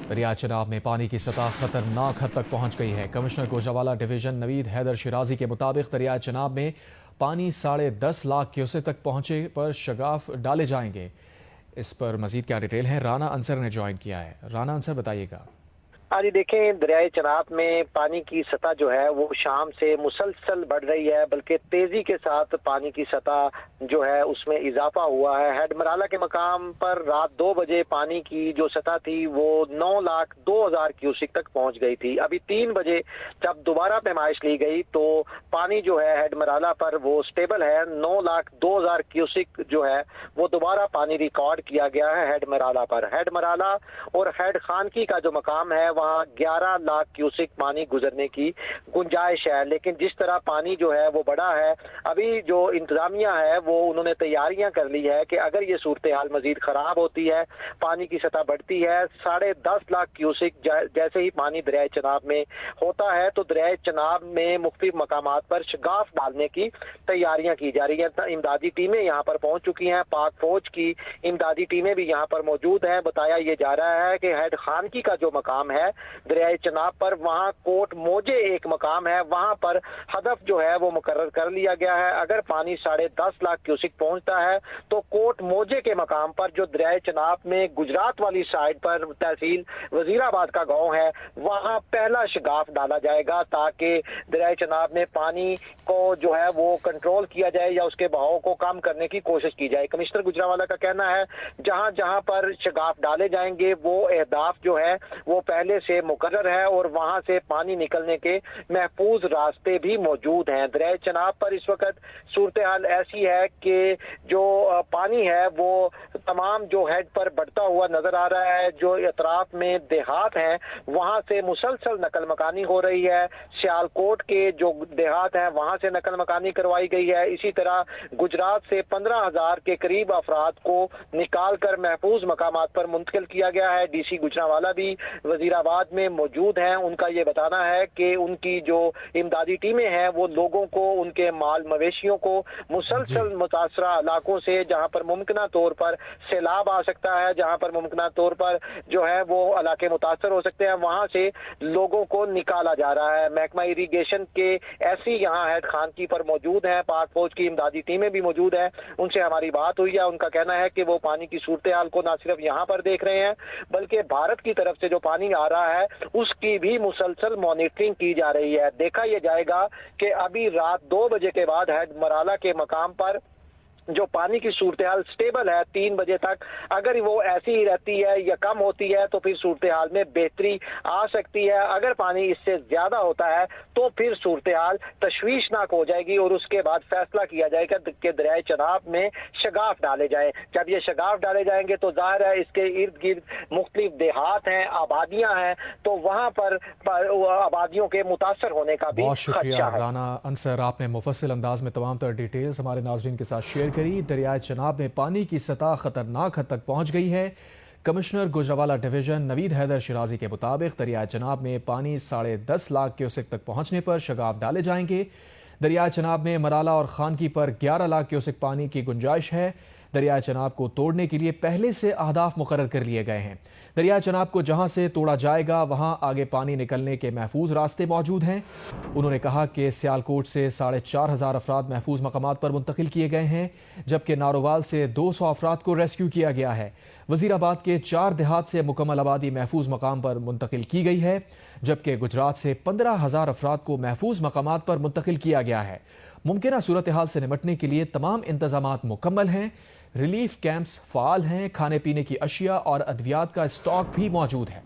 دریا چناب میں پانی کی سطح خطرناک حد تک پہنچ گئی ہے۔ کمشنر گوجرانوالہ ڈویژن نوید حیدر شیرازی کے مطابق دریا چناب میں پانی 10.5 لاکھ کیوسک تک پہنچے پر شگاف ڈالے جائیں گے۔ اس پر مزید کیا ڈیٹیل ہے، رانا انصر نے جوائن کیا ہے۔ رانا انصر بتائیے گا۔ جی دیکھیں، دریائے چناب میں پانی کی سطح جو ہے وہ شام سے مسلسل بڑھ رہی ہے، بلکہ تیزی کے ساتھ پانی کی سطح جو ہے اس میں اضافہ ہوا ہے۔ ہیڈ مرالہ کے مقام پر رات 2 بجے پانی کی جو سطح تھی وہ 9,02,000 کیوسک تک پہنچ گئی تھی۔ ابھی 3 بجے جب دوبارہ پیمائش لی گئی تو پانی جو ہے ہیڈ مرالہ پر وہ سٹیبل ہے، 9,02,000 کیوسک جو ہے وہ دوبارہ پانی ریکارڈ کیا گیا ہے ہیڈ مرالہ پر۔ ہیڈ مرالہ اور ہیڈ خانکی کا جو مقام ہے وہاں 11 لاکھ کیوسک پانی گزرنے کی گنجائش ہے، لیکن جس طرح پانی جو ہے وہ بڑا ہے، ابھی جو انتظامیہ ہے وہ انہوں نے تیاریاں کر لی ہے کہ اگر یہ صورتحال مزید خراب ہوتی ہے، پانی کی سطح بڑھتی ہے 10.5 لاکھ کیوسک جیسے ہی پانی دریائے چناب میں ہوتا ہے تو دریائے چناب میں مختلف مقامات پر شگاف ڈالنے کی تیاریاں کی جا رہی ہیں۔ امدادی ٹیمیں یہاں پر پہنچ چکی ہیں، پاک فوج کی امدادی ٹیمیں بھی یہاں پر موجود ہیں۔ بتایا یہ جا رہا ہے کہ ہیڈ خانکی کا جو مقام ہے دریائے چناب پر، وہاں کوٹ موجے ایک مقام ہے، وہاں پر ہدف جو ہے وہ مقرر کر لیا گیا ہے۔ اگر پانی 10.5 لاکھ کیوسک پہنچتا ہے تو کوٹ موجے کے مقام پر جو دریائے چناب میں گجرات والی سائڈ پر تحصیل وزیر آباد کا گاؤں ہے وہاں پہلا شگاف ڈالا جائے گا تاکہ دریائے چناب میں پانی کو جو ہے وہ کنٹرول کیا جائے یا اس کے بہاؤ کو کم کرنے کی کوشش کی جائے۔ کمشنر گوجرانوالہ کا کہنا ہے جہاں جہاں پر شگاف ڈالے جائیں گے وہ اہداف جو ہے وہ پہلے سے مقرر ہے اور وہاں سے پانی نکلنے کے محفوظ راستے بھی موجود ہیں۔ دریائے چناب پر اس وقت صورتحال ایسی ہے کہ جو پانی ہے وہ تمام جو ہیڈ پر بڑھتا ہوا نظر آ رہا ہے، جو اطراف میں دیہات ہیں وہاں سے مسلسل نقل مکانی ہو رہی ہے۔ سیالکوٹ کے جو دیہات ہیں وہاں سے نقل مکانی کروائی گئی ہے۔ اسی طرح گجرات سے 15,000 کے قریب افراد کو نکال کر محفوظ مقامات پر منتقل کیا گیا ہے۔ ڈی سی گوجرانوالہ بھی وزیر آباد میں موجود ہیں، ان کا یہ بتانا ہے کہ ان کی جو امدادی ٹیمیں ہیں وہ لوگوں کو، ان کے مال مویشیوں کو مسلسل متاثرہ علاقوں سے جہاں پر ممکنہ طور پر سیلاب آ سکتا ہے، جہاں پر ممکنہ طور پر جو ہے وہ علاقے متاثر ہو سکتے ہیں، وہاں سے لوگوں کو نکالا جا رہا ہے۔ محکمہ اریگیشن کے ایسی یہاں ہیڈ خانکی پر موجود ہیں، پاک فوج کی امدادی ٹیمیں بھی موجود ہیں، ان سے ہماری بات ہوئی ہے۔ ان کا کہنا ہے کہ وہ پانی کی صورتحال کو نہ صرف یہاں پر دیکھ رہے ہیں بلکہ بھارت کی طرف سے جو پانی آ رہا ہے اس کی بھی مسلسل مانیٹرنگ کی جا رہی ہے۔ دیکھا یہ جائے گا کہ ابھی رات 2 بجے کے بعد ہیڈ مرالہ کے مقام پر جو پانی کی صورتحال سٹیبل ہے 3 بجے تک، اگر وہ ایسی ہی رہتی ہے یا کم ہوتی ہے تو پھر صورتحال میں بہتری آ سکتی ہے۔ اگر پانی اس سے زیادہ ہوتا ہے تو پھر صورتحال تشویشناک ہو جائے گی اور اس کے بعد فیصلہ کیا جائے گا کہ دریائے چناب میں شگاف ڈالے جائیں۔ جب یہ شگاف ڈالے جائیں گے تو ظاہر ہے اس کے ارد گرد مختلف دیہات ہیں، آبادیاں ہیں، تو وہاں پر آبادیوں کے متاثر ہونے کا بھی بہت شکریہ خدشہ ہے۔ رانا انصر، آپ نے مفصل انداز میں تمام تر ڈیٹیلز ہمارے ناظرین کے ساتھ شیئر کری۔ دریائے چناب میں پانی کی سطح خطرناک حد تک پہنچ گئی ہے۔ کمشنر گوجرانوالہ ڈویژن نوید حیدر شیرازی کے مطابق دریائے چناب میں پانی 10.5 لاکھ کیوسک تک پہنچنے پر شگاف ڈالے جائیں گے۔ دریائے چناب میں مرالہ اور خانکی پر 11 لاکھ کیوسک پانی کی گنجائش ہے۔ دریائے چناب کو توڑنے کے لیے پہلے سے اہداف مقرر کر لیے گئے ہیں۔ دریائے چناب کو جہاں سے توڑا جائے گا وہاں آگے پانی نکلنے کے محفوظ راستے موجود ہیں۔ انہوں نے کہا کہ سیالکوٹ سے 4,500 افراد محفوظ مقامات پر منتقل کیے گئے ہیں، جبکہ نارووال سے 200 افراد کو ریسکیو کیا گیا ہے۔ وزیر آباد کے 4 دیہات سے مکمل آبادی محفوظ مقام پر منتقل کی گئی ہے، جبکہ گجرات سے 15,000 افراد کو محفوظ مقامات پر منتقل کیا گیا ہے۔ ممکنہ صورتحال سے نمٹنے کے لیے تمام انتظامات مکمل ہیں۔ ریلیف کیمپس فعال ہیں، کھانے پینے کی اشیاء اور ادویات کا اسٹاک بھی موجود ہے۔